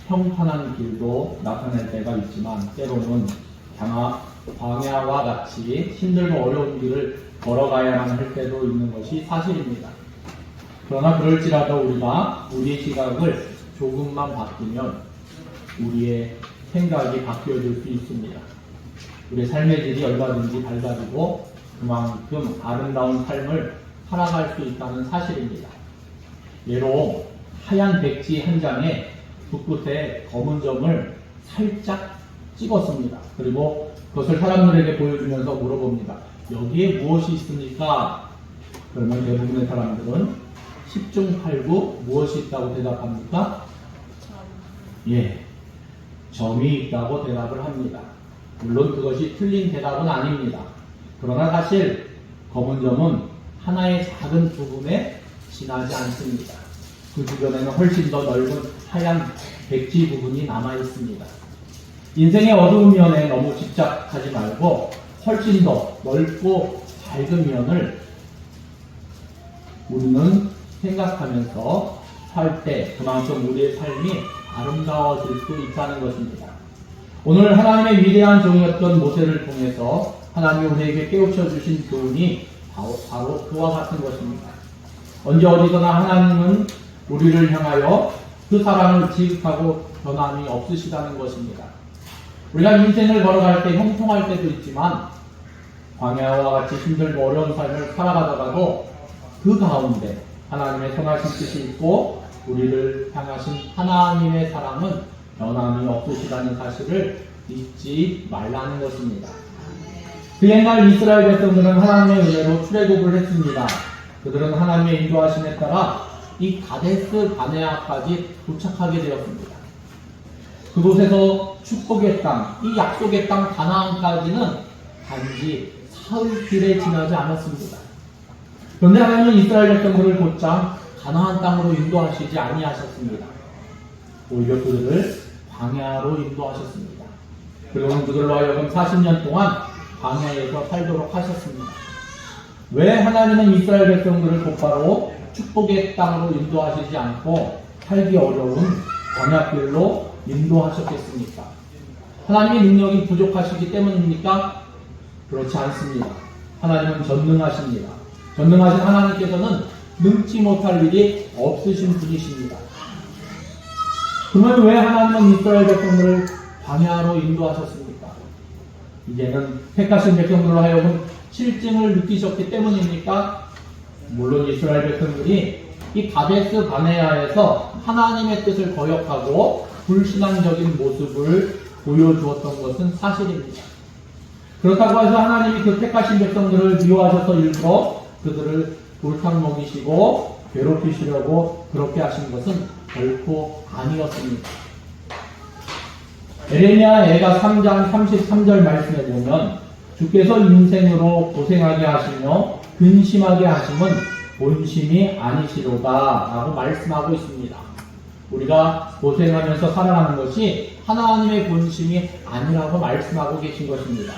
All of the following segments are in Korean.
평탄한 길도 나타낼 때가 있지만 때로는 광야와 같이 힘들고 어려운 길을 걸어가야만 할 때도 있는 것이 사실입니다. 그러나 그럴지라도 우리가 우리의 시각을 조금만 바꾸면 우리의 생각이 바뀌어질 수 있습니다. 우리의 삶의 질이 얼마든지 밝아지고 그만큼 아름다운 삶을 살아갈 수 있다는 사실입니다. 예로 하얀 백지 한 장에 붓끝에 검은 점을 살짝 찍었습니다. 그리고 그것을 사람들에게 보여주면서 물어봅니다. 여기에 무엇이 있습니까? 그러면 대부분의 사람들은 10중 8구 무엇이 있다고 대답합니까? 예, 점이 있다고 대답을 합니다. 물론 그것이 틀린 대답은 아닙니다. 그러나 사실 검은 점은 하나의 작은 부분에 지나지 않습니다. 그 주변에는 훨씬 더 넓은 하얀 백지 부분이 남아 있습니다. 인생의 어두운 면에 너무 집착하지 말고 훨씬 더 넓고 밝은 면을 우리는 생각하면서 살 때 그만큼 우리의 삶이 아름다워질 수 있다는 것입니다. 오늘 하나님의 위대한 종이었던 모세를 통해서 하나님이 우리에게 깨우쳐 주신 교훈이 바로 그와 같은 것입니다. 언제 어디서나 하나님은 우리를 향하여 그 사랑을 지극하고 변함이 없으시다는 것입니다. 우리가 인생을 걸어갈 때 형통할 때도 있지만 광야와 같이 힘들고 어려운 삶을 살아가다가도 그 가운데 하나님의 선하신 뜻이 있고 우리를 향하신 하나님의 사랑은 변함이 없으시다는 사실을 잊지 말라는 것입니다. 그 옛날 이스라엘 백성들은 하나님의 은혜로 출애굽을 했습니다. 그들은 하나님의 인도하심에 따라 이 가데스 바네아까지 도착하게 되었습니다. 그곳에서 축복의 땅, 이 약속의 땅 가나안까지는 단지 사흘길에 지나지 않았습니다. 그런데 하나님은 이스라엘 백성들을 곧장 가나안 땅으로 인도하시지 아니하셨습니다. 오히려 그들을 광야로 인도하셨습니다. 그리고 그들로 하여금 40년 동안 광야에서 살도록 하셨습니다. 왜 하나님은 이스라엘 백성들을 곧바로 축복의 땅으로 인도하시지 않고 살기 어려운 광야길로 인도하셨겠습니까? 하나님의 능력이 부족하시기 때문입니까? 그렇지 않습니다. 하나님은 전능하십니다. 전능하신 하나님께서는 능치 못할 일이 없으신 분이십니다. 그러면 왜 하나님은 이스라엘 백성들을 광야로 인도하셨습니까? 이제는 택하신 백성들로 하여금 실증을 느끼셨기 때문입니까? 물론 이스라엘 백성들이 이 가데스 바네아에서 하나님의 뜻을 거역하고 불신앙적인 모습을 보여주었던 것은 사실입니다. 그렇다고 해서 하나님이 그 택하신 백성들을 미워하셔서 일부러 그들을 골탕 먹이시고 괴롭히시려고 그렇게 하신 것은 결코 아니었습니다. 에레미야 애가 3장 33절 말씀에 보면 주께서 인생으로 고생하게 하시며 근심하게 하심은 본심이 아니시로다 라고 말씀하고 있습니다. 우리가 고생하면서 살아가는 것이 하나님의 본심이 아니라고 말씀하고 계신 것입니다.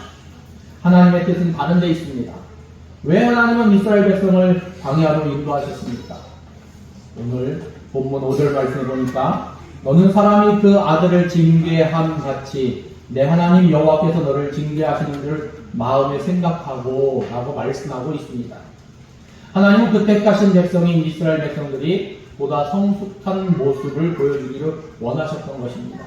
하나님의 뜻은 다른 데 있습니다. 왜 하나님은 이스라엘 백성을 광야로 인도하셨습니까? 오늘 본문 5절 말씀에 보니까 너는 사람이 그 아들을 징계함 같이 내 하나님 여호와께서 너를 징계하시는 줄 마음에 생각하고 라고 말씀하고 있습니다. 하나님은 그 택하신 백성인 이스라엘 백성들이 보다 성숙한 모습을 보여주기를 원하셨던 것입니다.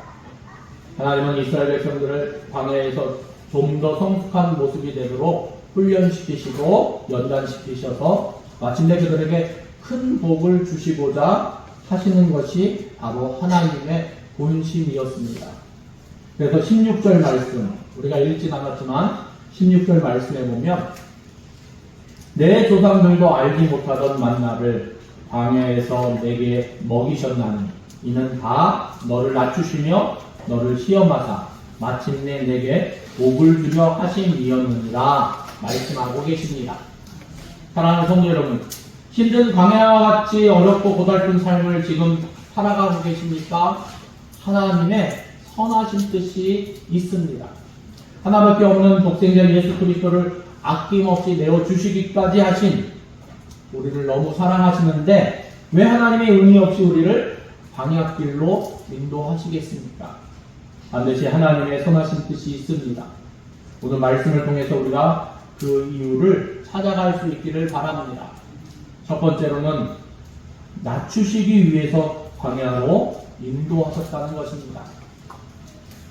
하나님은 이스라엘 백성들을 광야에서 좀 더 성숙한 모습이 되도록 훈련시키시고 연단시키셔서 마침내 그들에게 큰 복을 주시고자 하시는 것이 바로 하나님의 본심이었습니다. 그래서 16절 말씀, 우리가 읽진 않았지만 16절 말씀에 보면 내 조상들도 알지 못하던 만나를 광야에서 내게 먹이셨나니 이는 다 너를 낮추시며 너를 시험하사 마침내 내게 복을 주려 하심이었느니라 말씀하고 계십니다. 사랑하는 성도 여러분, 힘든 광야와 같이 어렵고 고달픈 삶을 지금 살아가고 계십니까? 하나님의 선하신 뜻이 있습니다. 하나밖에 없는 독생자 예수 그리스도를 아낌없이 내어주시기까지 하신 우리를 너무 사랑하시는데 왜 하나님의 은혜 없이 우리를 방향길로 인도하시겠습니까? 반드시 하나님의 선하신 뜻이 있습니다. 오늘 말씀을 통해서 우리가 그 이유를 찾아갈 수 있기를 바랍니다. 첫 번째로는 낮추시기 위해서 광야로 인도하셨다는 것입니다.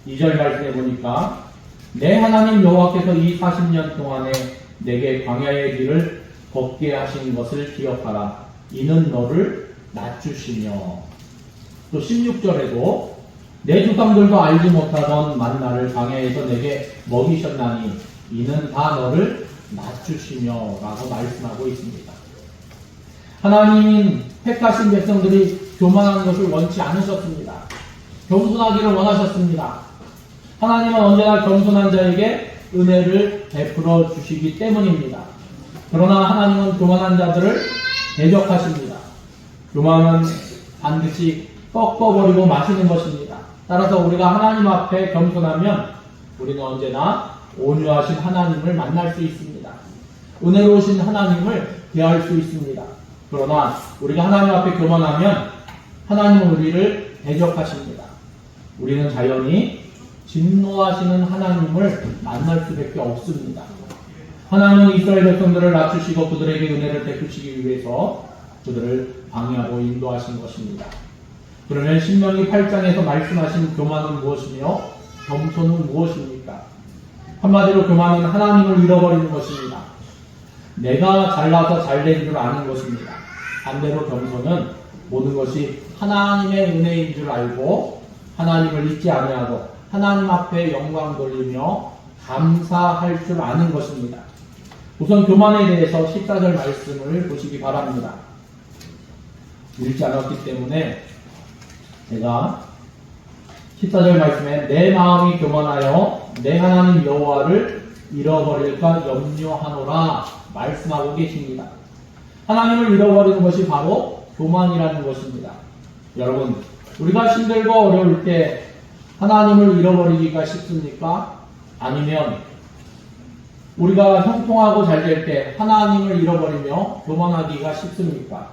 2절 말씀해 보니까 내 하나님 여호와께서 이 40년 동안에 내게 광야의 길을 걷게 하신 것을 기억하라. 이는 너를 낮추시며, 또 16절에도 내 조상들도 알지 못하던 만나를 광야에서 내게 먹이셨나니 이는 다 너를 낮추시며 라고 말씀하고 있습니다. 하나님인 택하신 백성들이 교만한 것을 원치 않으셨습니다. 겸손하기를 원하셨습니다. 하나님은 언제나 겸손한 자에게 은혜를 베풀어 주시기 때문입니다. 그러나 하나님은 교만한 자들을 대적하십니다. 교만은 반드시 꺾어버리고 마시는 것입니다. 따라서 우리가 하나님 앞에 겸손하면 우리는 언제나 온유하신 하나님을 만날 수 있습니다. 은혜로우신 하나님을 대할 수 있습니다. 그러나 우리가 하나님 앞에 교만하면 하나님은 우리를 대적하십니다. 우리는 자연히 진노하시는 하나님을 만날 수밖에 없습니다. 하나님은 이스라엘 백성들을 낮추시고 그들에게 은혜를 베푸시기 위해서 그들을 방해하고 인도하신 것입니다. 그러면 신명기 8장에서 말씀하신 교만은 무엇이며 겸손은 무엇입니까? 한마디로 교만은 하나님을 잃어버리는 것입니다. 내가 잘나서 잘된 줄 아는 것입니다. 반대로 겸손은 모든 것이 하나님의 은혜인 줄 알고 하나님을 잊지 아니하고 하나님 앞에 영광 돌리며 감사할 줄 아는 것입니다. 우선 교만에 대해서 14절 말씀을 보시기 바랍니다. 읽지 않았기 때문에 제가 14절 말씀에 내 마음이 교만하여 내 하나님 여호와를 잃어버릴까 염려하노라 말씀하고 계십니다. 하나님을 잃어버리는 것이 바로 교만이라는 것입니다. 여러분, 우리가 힘들고 어려울 때 하나님을 잃어버리기가 쉽습니까? 아니면 우리가 형통하고 잘 될 때 하나님을 잃어버리며 교만하기가 쉽습니까?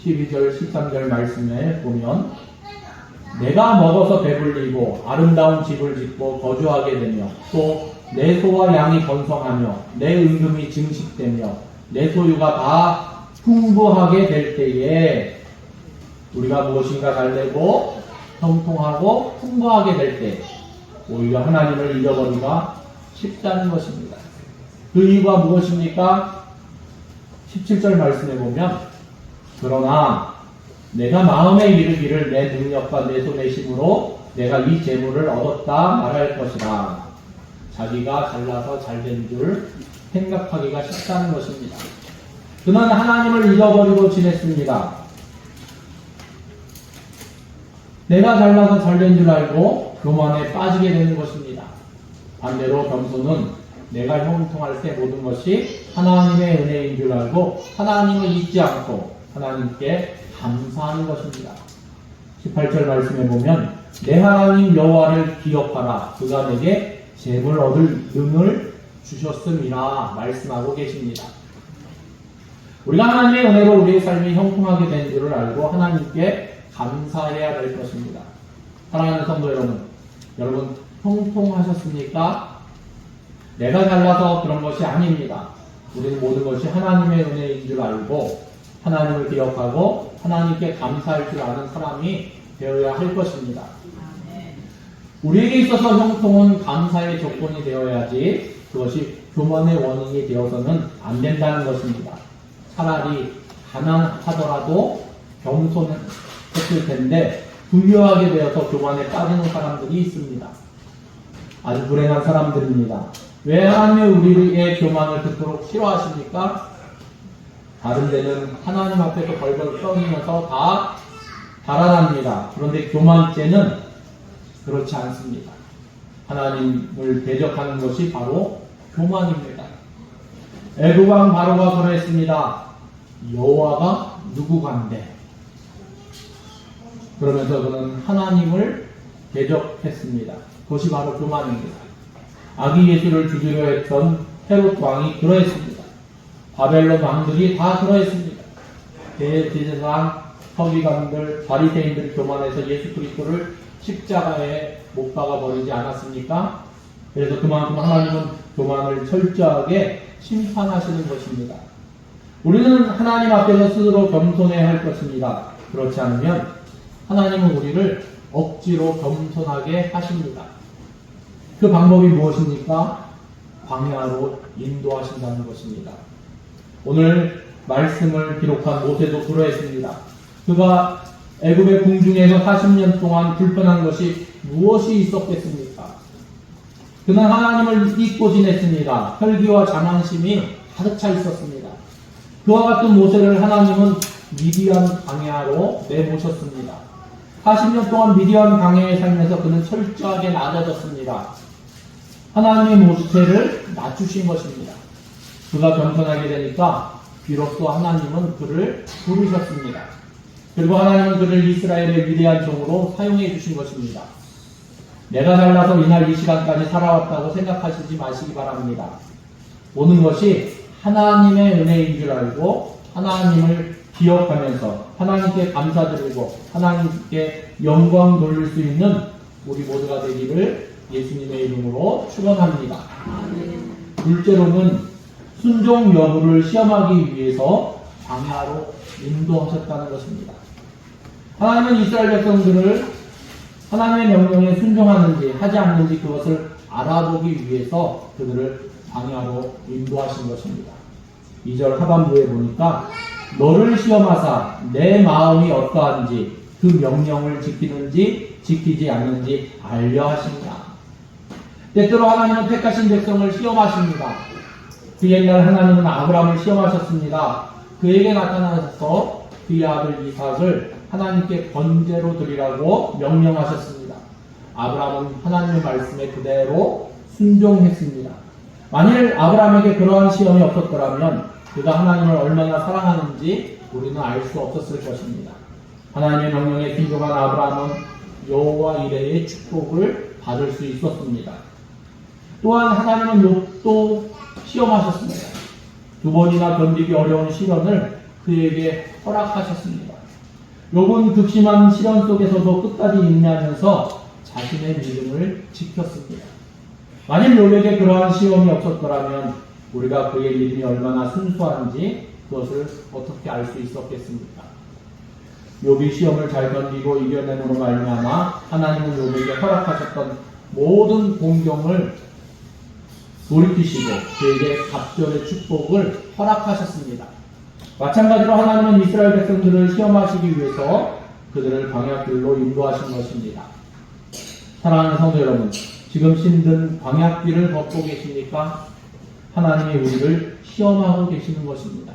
12절, 13절 말씀에 보면 내가 먹어서 배불리고 아름다운 집을 짓고 거주하게 되며 또 내 소와 양이 번성하며 내 은금이 증식되며 내 소유가 다 풍부하게 될 때에 우리가 무엇인가 잘되고 형통하고 풍부하게 될 때 오히려 하나님을 잃어버리기가 쉽다는 것입니다. 그 이유가 무엇입니까? 17절 말씀에 보면 그러나 내가 마음에 이르기를 내 능력과 내 손의 힘으로 내가 이 재물을 얻었다 말할 것이라. 자기가 잘나서 잘된 줄 생각하기가 쉽다는 것입니다. 그는 하나님을 잃어버리고 지냈습니다. 내가 잘나서 잘된 줄 알고 교만에 빠지게 되는 것입니다. 반대로 겸손은 내가 형통할 때 모든 것이 하나님의 은혜인 줄 알고 하나님을 잊지 않고 하나님께 감사하는 것입니다. 18절 말씀에 보면 내 하나님 여호와를 기억하라. 그가 내게 재물 얻을 능을 주셨음이라 말씀하고 계십니다. 우리가 하나님의 은혜로 우리의 삶이 형통하게 된 줄을 알고 하나님께 감사해야 될 것입니다. 사랑하는 성도 여러분 형통하셨습니까? 내가 잘나서 그런 것이 아닙니다. 우리는 모든 것이 하나님의 은혜인 줄 알고 하나님을 기억하고 하나님께 감사할 줄 아는 사람이 되어야 할 것입니다. 우리에게 있어서 형통은 감사의 조건이 되어야지 그것이 교만의 원인이 되어서는 안 된다는 것입니다. 차라리 가난하더라도 겸손했을 텐데 부유하게 되어서 교만에 빠지는 사람들이 있습니다. 아주 불행한 사람들입니다. 왜 하나님이 우리의 교만을 그토록 싫어하십니까? 다른 데는 하나님 앞에서 벌벌 떠니면서 다 달아납니다. 그런데 교만죄는 그렇지 않습니다. 하나님을 대적하는 것이 바로 교만입니다. 애굽왕 바로가 그랬습니다. 여호와가 누구간데? 그러면서 그는 하나님을 대적했습니다. 그것이 바로 교만입니다. 아기 예수를 죽이려 했던 헤롯 왕이 그러했습니다. 바벨론 왕들이 다 그러했습니다. 대제사장 서기관들, 바리새인들이 교만해서 예수 그리스도를 십자가에 못 박아 버리지 않았습니까? 그래서 그만큼 하나님은 교만을 철저하게 심판하시는 것입니다. 우리는 하나님 앞에서 스스로 겸손해야 할 것입니다. 그렇지 않으면 하나님은 우리를 억지로 겸손하게 하십니다. 그 방법이 무엇입니까? 광야로 인도하신다는 것입니다. 오늘 말씀을 기록한 모세도 그러했습니다. 그가 애굽의 궁중에서 40년 동안 불편한 것이 무엇이 있었겠습니까? 그는 하나님을 잊고 지냈습니다. 혈기와 자만심이 가득 차 있었습니다. 그와 같은 모세를 하나님은 미디안 광야로 내모셨습니다. 40년 동안 미디안 광야에 살면서 그는 철저하게 낮아졌습니다. 하나님의 모세를 낮추신 것입니다. 그가 겸손하게 되니까 비로소 하나님은 그를 부르셨습니다. 그리고 하나님은 그를 이스라엘의 위대한 종으로 사용해 주신 것입니다. 내가 잘나서 이날 이 시간까지 살아왔다고 생각하시지 마시기 바랍니다. 모든 것이 하나님의 은혜인 줄 알고 하나님을 기억하면서 하나님께 감사드리고 하나님께 영광 돌릴 수 있는 우리 모두가 되기를 예수님의 이름으로 축원합니다. 둘째로는 순종 여부를 시험하기 위해서 광야로 인도하셨다는 것입니다. 하나님은 이스라엘 백성들을 하나님의 명령에 순종하는지 하지 않는지 그것을 알아보기 위해서 그들을 광야로 인도하신 것입니다. 2절 하반부에 보니까 너를 시험하사 내 마음이 어떠한지 그 명령을 지키는지 지키지 않는지 알려 하십니다. 때때로 하나님은 택하신 백성을 시험하십니다. 그 옛날 하나님은 아브라함을 시험하셨습니다. 그에게 나타나서 그의 아들 이삭을 하나님께 번제로 드리라고 명령하셨습니다. 아브라함은 하나님의 말씀에 그대로 순종했습니다. 만일 아브라함에게 그러한 시험이 없었더라면 그가 하나님을 얼마나 사랑하는지 우리는 알 수 없었을 것입니다. 하나님의 명령에 순종한 아브라함은 여호와 이레의 축복을 받을 수 있었습니다. 또한 하나님은 욥도 시험하셨습니다. 2번이나 견디기 어려운 시련을 그에게 허락하셨습니다. 욥은 극심한 시련 속에서도 끝까지 인내하면서 자신의 믿음을 지켰습니다. 만일 욥에게 그러한 시험이 없었더라면 우리가 그의 믿음이 얼마나 순수한지 그것을 어떻게 알 수 있었겠습니까? 욥이 시험을 잘 견디고 이겨냄으로 말미암아 하나님은 욥에게 허락하셨던 모든 공경을 돌이키시고 그에게 갑절의 축복을 허락하셨습니다. 마찬가지로 하나님은 이스라엘 백성들을 시험하시기 위해서 그들을 광야길로 인도하신 것입니다. 사랑하는 성도 여러분, 지금 힘든 광야길을 걷고 계십니까? 하나님이 우리를 시험하고 계시는 것입니다.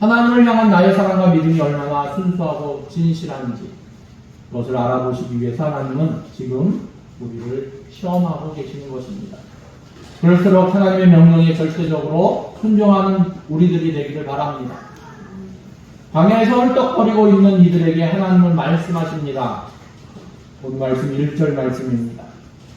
하나님을 향한 나의 사랑과 믿음이 얼마나 순수하고 진실한지 그것을 알아보시기 위해서 하나님은 지금 우리를 시험하고 계시는 것입니다. 그럴수록 하나님의 명령에 절대적으로 순종하는 우리들이 되기를 바랍니다. 광야에서 헐떡거리고 있는 이들에게 하나님은 말씀하십니다. 오늘 말씀 1절 말씀입니다.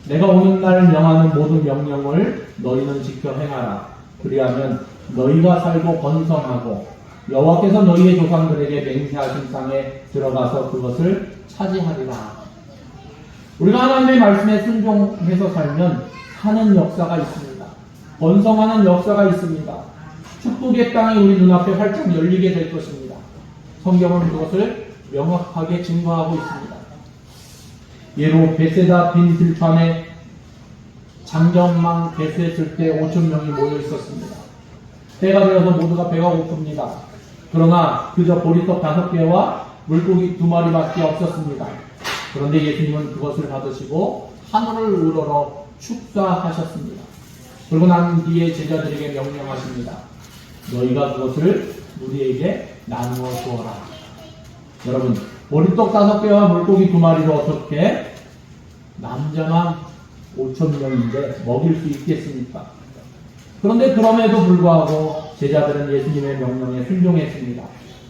내가 오는 날 명하는 모든 명령을 너희는 지켜 행하라. 그리하면 너희가 살고 번성하고 여호와께서 너희의 조상들에게 맹세하신 땅에 들어가서 그것을 차지하리라. 우리가 하나님의 말씀에 순종해서 살면 사는 역사가 있습니다. 번성하는 역사가 있습니다. 축복의 땅이 우리 눈앞에 활짝 열리게 될 것입니다. 성경은 그것을 명확하게 증거하고 있습니다. 예로 베세다 빈 들판에 장전망 배수했을 때 5,000명이 모여 있었습니다. 때가 되어서 모두가 배가 고픕니다. 그러나 그저 보리떡 5개와 물고기 2마리밖에 없었습니다. 그런데 예수님은 그것을 받으시고 하늘을 우러러 축사하셨습니다. 그러고 난 뒤에 제자들에게 명령하십니다. 너희가 그것을 우리에게 나누어 주어라. 여러분, 보리떡 5개와 물고기 2마리로 어떻게 남자만 5,000명인데 먹일 수 있겠습니까? 그런데 그럼에도 불구하고 제자들은 예수님의 명령에 순종했습니다.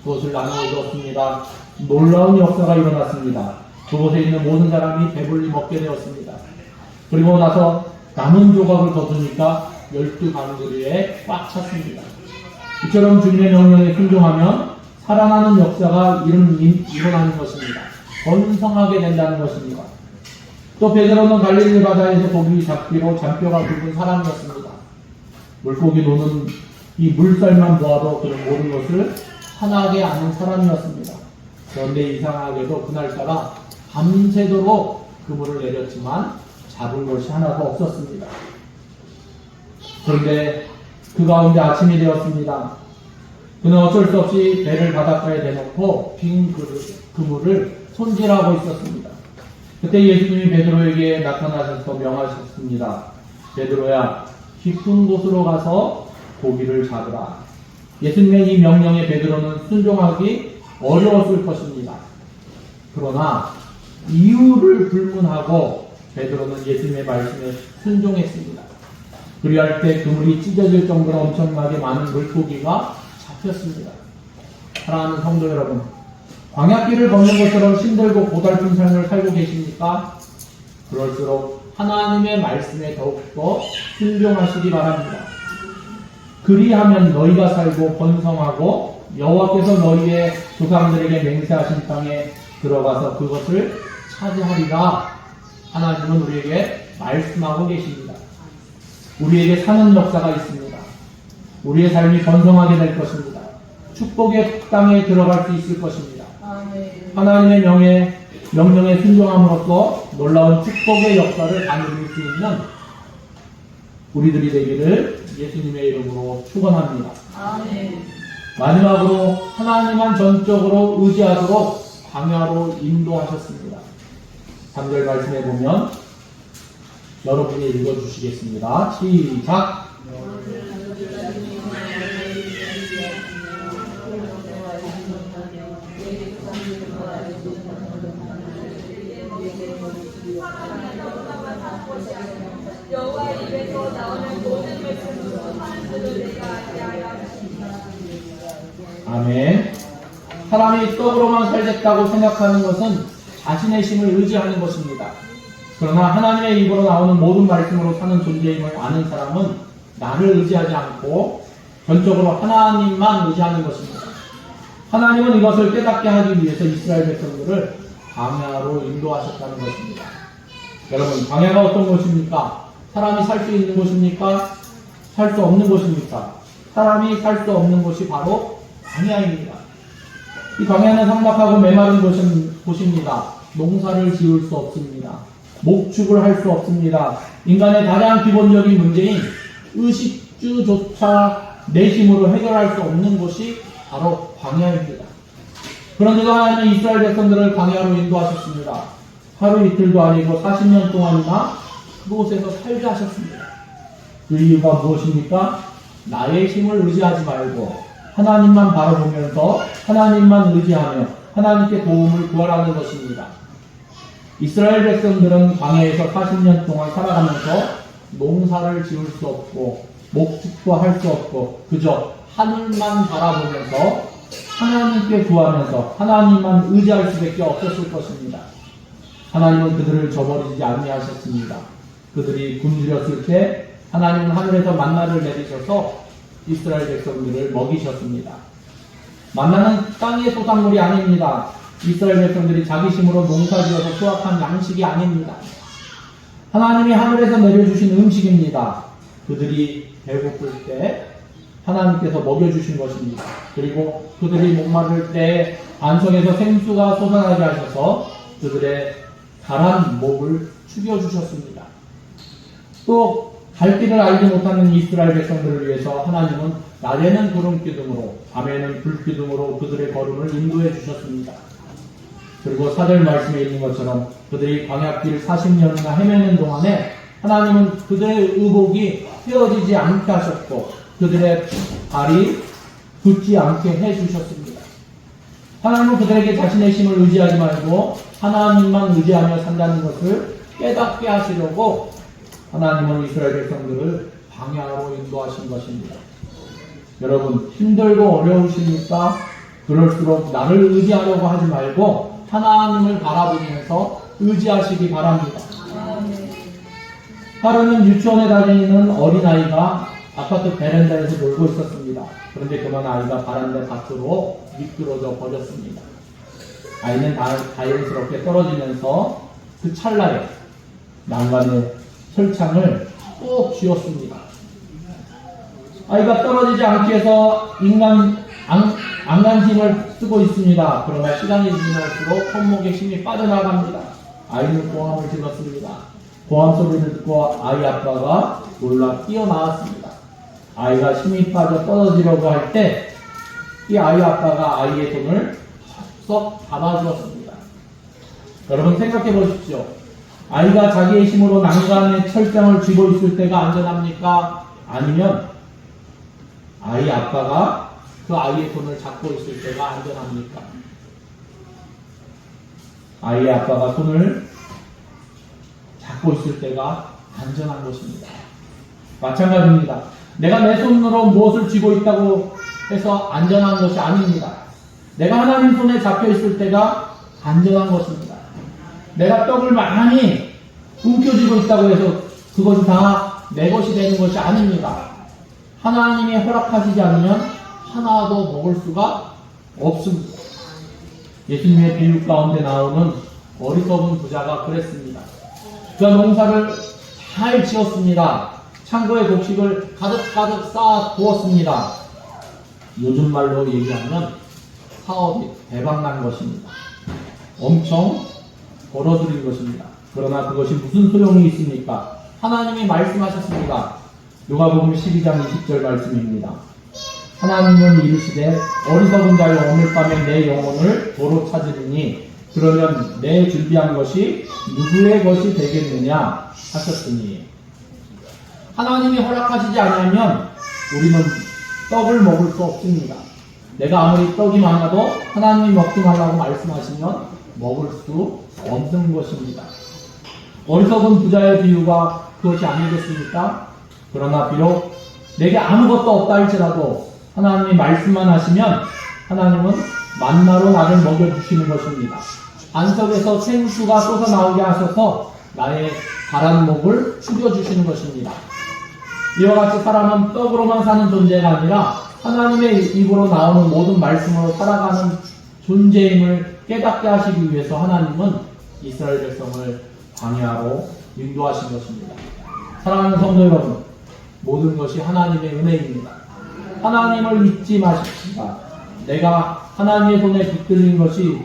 그것을 나누어 주었습니다. 놀라운 역사가 일어났습니다. 그곳에 있는 모든 사람이 배불리 먹게 되었습니다. 그리고 나서 남은 조각을 거두니까 12 방울에 꽉 찼습니다. 이처럼 주님의 명령에 순종하면 살아나는 역사가 일어나는 것입니다. 번성하게 된다는 것입니다. 또 베드로는 갈릴리 바다에서 고기 잡기로 잔뼈가 굵은 사람이었습니다. 물고기 노는 이 물살만 보아도 그는 모든 것을 환하게 아는 사람이었습니다. 그런데 이상하게도 그날따라 밤새도록 그물을 내렸지만 잡을 것이 하나도 없었습니다. 그런데 그 가운데 아침이 되었습니다. 그는 어쩔 수 없이 배를 바닷가에 대놓고 빈 그물을 손질하고 있었습니다. 그때 예수님이 베드로에게 나타나셔서 명하셨습니다. 베드로야, 깊은 곳으로 가서 고기를 잡으라. 예수님의 이 명령에 베드로는 순종하기 어려웠을 것입니다. 그러나 이유를 불문하고 베드로는 예수님의 말씀에 순종했습니다. 그리할 때 그물이 찢어질 정도로 엄청나게 많은 물고기가 잡혔습니다. 사랑하는 성도 여러분, 광야길을 걷는 것처럼 힘들고 고달픈 삶을 살고 계십니까? 그럴수록 하나님의 말씀에 더욱더 순종하시기 바랍니다. 그리하면 너희가 살고 번성하고 여호와께서 너희의 조상들에게 맹세하신 땅에 들어가서 그것을 차지하리라. 하나님은 우리에게 말씀하고 계십니다. 우리에게 사는 역사가 있습니다. 우리의 삶이 번성하게 될 것입니다. 축복의 땅에 들어갈 수 있을 것입니다. 하나님의 명령에 순종함으로써 놀라운 축복의 역사를 나눌 수 있는 우리들이 되기를 예수님의 이름으로 축원합니다. 마지막으로 하나님만 전적으로 의지하도록 광야로 인도하셨습니다. 3절 말씀에 보면 여러분이 읽어주시겠습니다. 시작! 여호와의 입에서 나오는 모든 말씀으로 하는 것을 내가 알게 하여 하십니다. 아멘. 사람이 떡으로만 살겠다고 생각하는 것은 자신의 힘을 의지하는 것입니다. 그러나 하나님의 입으로 나오는 모든 말씀으로 사는 존재임을 아는 사람은 나를 의지하지 않고 전적으로 하나님만 의지하는 것입니다. 하나님은 이것을 깨닫게 하기 위해서 이스라엘 백성들을 광야로 인도하셨다는 것입니다. 여러분, 광야가 어떤 곳입니까? 사람이 살 수 있는 곳입니까? 살 수 없는 곳입니까? 사람이 살 수 없는 곳이 바로 광야입니다. 이 광야는 삭막하고 메마른 곳입니다. 농사를 지을 수 없습니다. 목축을 할 수 없습니다. 인간의 가장 기본적인 문제인 의식주조차 내 힘으로 해결할 수 없는 곳이 바로 광야입니다. 그런데도 하나님은 이스라엘 백성들을 광야로 인도하셨습니다. 하루 이틀도 아니고 40년 동안이나 그곳에서 살게 하셨습니다. 그 이유가 무엇입니까? 나의 힘을 의지하지 말고 하나님만 바라보면서 하나님만 의지하며 하나님께 도움을 구하라는 것입니다. 이스라엘 백성들은 광야에서 40년 동안 살아가면서 농사를 지을 수 없고 목축도 할 수 없고 그저 하늘만 바라보면서 하나님께 구하면서 하나님만 의지할 수밖에 없었을 것입니다. 하나님은 그들을 저버리지 아니하셨습니다. 그들이 굶주렸을 때 하나님은 하늘에서 만나를 내리셔서 이스라엘 백성들을 먹이셨습니다. 만나는 땅의 소산물이 아닙니다. 이스라엘 백성들이 자기 힘으로 농사지어서 수확한 양식이 아닙니다. 하나님이 하늘에서 내려주신 음식입니다. 그들이 배고플 때 하나님께서 먹여주신 것입니다. 그리고 그들이 목마를 때 반석에서 생수가 솟아나게 하셔서 그들의 가란 목을 죽여주셨습니다. 또 갈 길을 알지 못하는 이스라엘 백성들을 위해서 하나님은 낮에는 구름 기둥으로 밤에는 불 기둥으로 그들의 걸음을 인도해 주셨습니다. 그리고 4절 말씀에 있는 것처럼 그들이 광야길 40년이나 헤매는 동안에 하나님은 그들의 의복이 휘어지지 않게 하셨고 그들의 발이 굳지 않게 해주셨습니다. 하나님은 그들에게 자신의 힘을 의지하지 말고 하나님만 의지하며 산다는 것을 깨닫게 하시려고 하나님은 이스라엘 백성들을 광야로 인도하신 것입니다. 여러분, 힘들고 어려우십니까? 그럴수록 나를 의지하려고 하지 말고 하나님을 바라보면서 의지하시기 바랍니다. 하루는 유치원에 다니는 어린아이가 아파트 베란다에서 놀고 있었습니다. 그런데 그만 아이가 바란다 밖으로 미끄러져 버렸습니다. 아이는 자연스럽게 떨어지면서 그 찰나에 난간의 철창을 꼭 쥐었습니다. 아이가 떨어지지 않기 위해서 안간힘을 쓰고 있습니다. 그러나 시간이 지날수록 손목에 힘이 빠져나갑니다. 아이는 고함을 질렀습니다. 고함 소리를 듣고 아이 아빠가 놀라 뛰어나왔습니다. 아이가 힘이 빠져 떨어지려고 할 때 이 아이 아빠가 아이의 손을 쏙 잡아주었습니다. 여러분 생각해 보십시오. 아이가 자기의 힘으로 난간의 철장을 쥐고 있을 때가 안전합니까? 아니면 아이 아빠가 그 아이의 손을 잡고 있을 때가 안전합니까? 아이 아빠가 손을 잡고 있을 때가 안전한 것입니다. 마찬가지입니다. 내가 내 손으로 무엇을 쥐고 있다고 해서 안전한 것이 아닙니다. 내가 하나님 손에 잡혀 있을 때가 안전한 것입니다. 내가 떡을 많이 움켜쥐고 있다고 해서 그것이 다 내 것이 되는 것이 아닙니다. 하나님이 허락하시지 않으면 하나도 먹을 수가 없습니다. 예수님의 비유 가운데 나오는 어리석은 부자가 그랬습니다. 그가 농사를 잘 지었습니다. 창고에 곡식을 가득가득 쌓아 두었습니다. 요즘 말로 얘기하면 사업이 대박난 것입니다. 엄청 벌어들인 것입니다. 그러나 그것이 무슨 소용이 있습니까? 하나님이 말씀하셨습니다. 누가복음 12장 20절 말씀입니다. 하나님은 이르시되 어리석은 자여 오늘 밤에 내 영혼을 도로 찾으리니 그러면 내 준비한 것이 누구의 것이 되겠느냐 하셨으니, 하나님이 허락하시지 않으면 우리는 떡을 먹을 수 없습니다. 내가 아무리 떡이 많아도 하나님이 먹지 말라고 말씀하시면 먹을 수 없는 것입니다. 어리석은 부자의 비유가 그것이 아니겠습니까? 그러나 비록 내게 아무것도 없다 할지라도 하나님이 말씀만 하시면 하나님은 만나로 나를 먹여주시는 것입니다. 안석에서 생수가 쏟아나오게 하셔서 나의 바란 목을 축여주시는 것입니다. 이와 같이 사람은 떡으로만 사는 존재가 아니라 하나님의 입으로 나오는 모든 말씀으로 살아가는 존재임을 깨닫게 하시기 위해서 하나님은 이스라엘 백성을 광야로 인도하신 것입니다. 사랑하는 성도 여러분, 모든 것이 하나님의 은혜입니다. 하나님을 잊지 마십시다. 내가 하나님의 손에 붙들린 것이,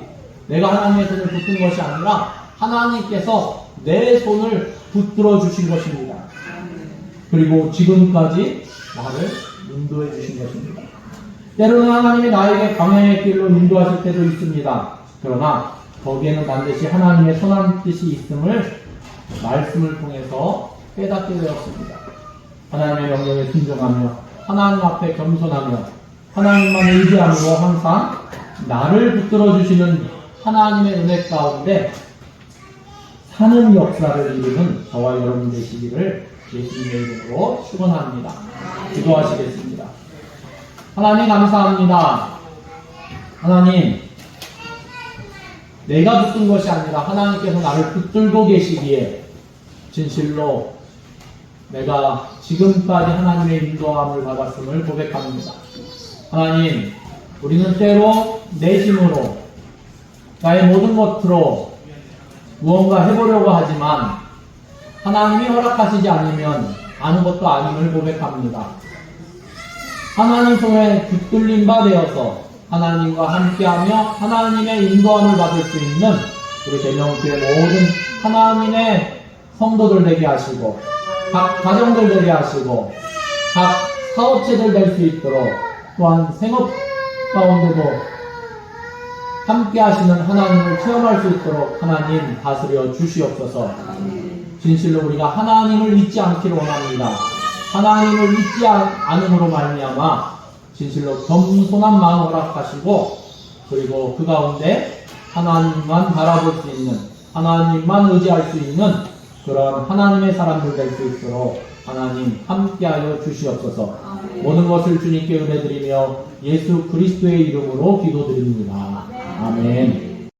내가 하나님의 손을 붙든 것이 아니라 하나님께서 내 손을 붙들어 주신 것입니다. 그리고 지금까지 나를 인도해 주신 것입니다. 때로는 하나님이 나에게 광야의 길로 인도하실 때도 있습니다. 그러나 거기에는 반드시 하나님의 선한 뜻이 있음을 말씀을 통해서 깨닫게 되었습니다. 하나님의 명령에 순종하며 하나님 앞에 겸손하며 하나님만 의지함으로 항상 나를 붙들어 주시는 하나님의 은혜 가운데 사는 역사를 이루는 저와 여러분 되시기를 예수님의 이름으로 축원합니다. 기도하시겠습니다. 하나님 감사합니다. 하나님, 내가 붙든 것이 아니라 하나님께서 나를 붙들고 계시기에 진실로 내가 지금까지 하나님의 인도함을 받았음을 고백합니다. 하나님, 우리는 때로 내 힘으로 나의 모든 것으로 무언가 해보려고 하지만 하나님이 허락하시지 않으면 아무것도 아님을 고백합니다. 하나님 손에 붙들린 바 되어서 하나님과 함께하며 하나님의 인도함을 받을 수 있는 우리 대명교회 모든 하나님의 성도들 되게 하시고 각 가정들 되게 하시고 각 사업체들 될 수 있도록 또한 생업 가운데도 함께 하시는 하나님을 체험할 수 있도록 하나님 다스려 주시옵소서. 진실로 우리가 하나님을 잊지 않기를 원합니다. 하나님을 잊지 않음으로 말미암아 진실로 겸손한 마음을 허락하시고 그리고 그 가운데 하나님만 바라볼 수 있는, 하나님만 의지할 수 있는 그런 하나님의 사람들 될 수 있도록 하나님 함께하여 주시옵소서. 모든 것을 주님께 은혜드리며 예수 그리스도의 이름으로 기도드립니다. 아멘.